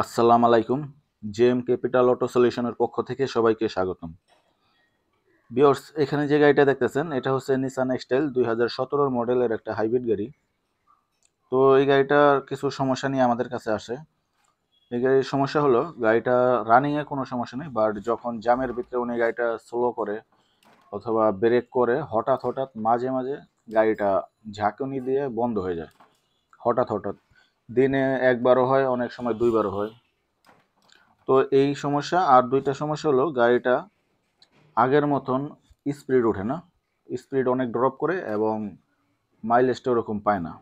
আসসালামু আলাইকুম। JM capital auto সলিউশনের পক্ষ থেকে সবাইকে স্বাগতম। ভিউয়ার্স, এখানে যে গাড়িটা দেখতেছেন এটা হচ্ছে নিসান এক্সটাইল 2017 মডেলের একটা হাইব্রিড গাড়ি। তো এই গাড়িটার কিছু সমস্যা নিয়ে আমাদের কাছে আসে। এই গাড়ির সমস্যা হলো গাড়িটা রানিংয়ে কোনো সমস্যা নেই, বাট যখন জ্যামের ভিতরে উনি গাড়িটা স্লো করে অথবা ব্রেক করে হঠাৎ হঠাৎ মাঝে মাঝে গাড়িটা ঝাঁকুনি দিয়ে বন্ধ হয়ে যায়। হঠাৎ হঠাৎ দিনে একবারও হয়, অনেক সময় দুইবারও হয়। তো এই সমস্যা আর দুইটা সমস্যা হলো গাড়িটা আগের মতন স্পিড ওঠে না, স্পিড অনেক ড্রপ করে এবং মাইলেজটা ওরকম পায় না।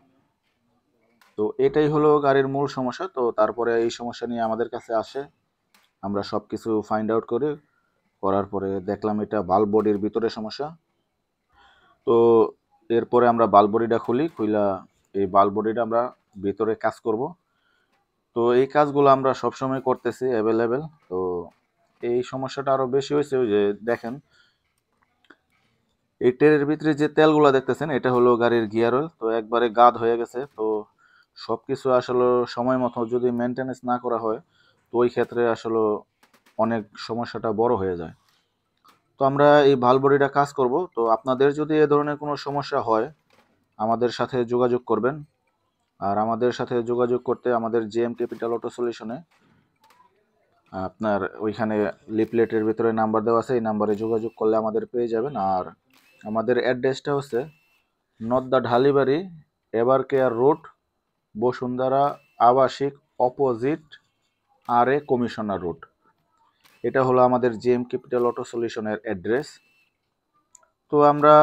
তো এটাই হলো গাড়ির মূল সমস্যা। তো তারপরে এই সমস্যা নিয়ে আমাদের কাছে আসে, আমরা সব কিছু ফাইন্ড আউট করার পরে দেখলাম এটা বাল্ব বডির ভিতরে সমস্যা। তো এরপরে আমরা বাল্ব বডিটা খুলা এই বাল্ব বডিটা আমরা ভিতরে কাজ করব। তো এই কাজগুলো আমরা সবসময় করতেছি অ্যাভেলেবেল। তো এই সমস্যাটা আরও বেশি হয়েছে, ওই যে দেখেন এই ট্রেনের ভিতরে যে তেলগুলো দেখতেছেন এটা হলো গাড়ির গিয়ার অয়েল। তো একবারে গাদ হয়ে গেছে। তো সব কিছু আসলে সময় মতো যদি মেনটেনেন্স না করা হয় তো ওই ক্ষেত্রে আসলে অনেক সমস্যাটা বড় হয়ে যায়। তো আমরা এই ভালভ বডিটা কাজ করব। তো আপনাদের যদি এ ধরনের কোনো সমস্যা হয় আমাদের সাথে যোগাযোগ করবেন। আর আমাদের সাথে যোগাযোগ করতে আমাদের জেএম ক্যাপিটাল অটো সলিউশনে আপনার ওইখানে লিফলেটের ভিতরে নাম্বার দেওয়া আছে, এই নাম্বারে যোগাযোগ করলে আমাদের পেয়ে যাবেন। আর আমাদের অ্যাড্রেসটা হচ্ছে Nadda Dhalibari Evercare road, Bashundhara আবাসিক অপোজিট কমিশনার রোড। এটা হলো আমাদের জেএম ক্যাপিটাল অটো সলিউশনের অ্যাড্রেস। তো আমরা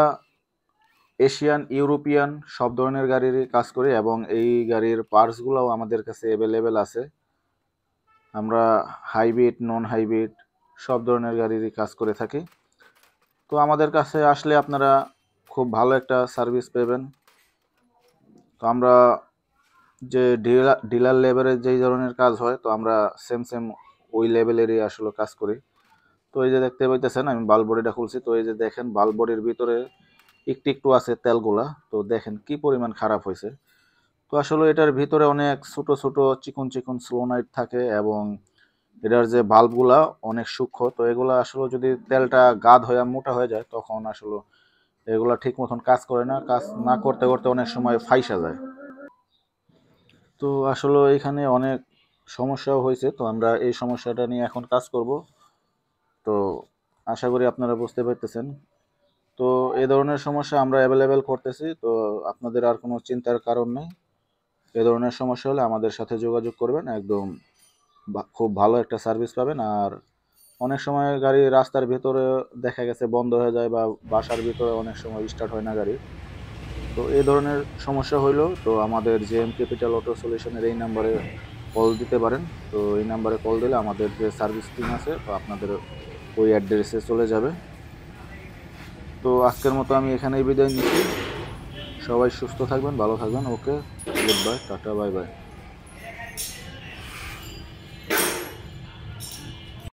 এশিয়ান, ইউরোপিয়ান সব ধরনের গাড়ির কাজ করি এবং এই গাড়ির পার্টসগুলোও আমাদের কাছে অ্যাভেলেবেল আছে। আমরা হাইব্রিড, নন হাইব্রিড সব ধরনের গাড়িরই কাজ করে থাকি। তো আমাদের কাছে আসলে আপনারা খুব ভালো একটা সার্ভিস পাবেন। তো আমরা যে ডিলার লেভেলের যেই ধরনের কাজ হয় তো আমরা সেম ওই লেভেলেরই আসলে কাজ করি। তো এই যে দেখতে পাইতেছেন আমি বাল্ব বডিটা খুলছি। তো এই যে দেখেন বাল্ব বডির ভিতরে একটু আছে তেলগুলা। তো দেখেন কি পরিমাণ খারাপ হয়েছে। তো আসলে এটার ভিতরে অনেক ছোট ছোট চিকন স্লোনাইট থাকে এবং এটার যে বাল্বগুলা অনেক সূক্ষ্ম। তো এগুলা আসলে যদি তেলটা গাদ হয়ে মোটা হয়ে যায় তখন আসলে এগুলা ঠিক মতন কাজ করে না, কাজ না করতে করতে অনেক সময় ফাইসা যায়। তো আসলে এখানে অনেক সমস্যাও হয়েছে। তো আমরা এই সমস্যাটা নিয়ে এখন কাজ করব। তো আশা করি আপনারা বুঝতে পারতেছেন। তো এই ধরনের সমস্যা আমরা অ্যাভেলেবেল করতেছি। তো আপনাদের আর কোনো চিন্তার কারণ নেই। এ ধরনের সমস্যা হলে আমাদের সাথে যোগাযোগ করবেন, একদম খুব ভালো একটা সার্ভিস পাবেন। আর অনেক সময় গাড়ি রাস্তার ভিতরে দেখা গেছে বন্ধ হয়ে যায় বা বাসার ভিতরে অনেক সময় স্টার্ট হয় না গাড়ি। তো এই ধরনের সমস্যা হইলেও তো আমাদের জেএম ক্যাপিটাল অটো সলিউশনের এই নাম্বারে কল দিতে পারেন। তো এই নাম্বারে কল দিলে আমাদের যে সার্ভিস টিম আছে তো আপনাদের ওই অ্যাড্রেসে চলে যাবে। তো আজকের মতো আমি এখানেই বিদায় নিচ্ছি। সবাই সুস্থ থাকবেন, ভালো থাকবেন। Okay, good bye, tata, bye by.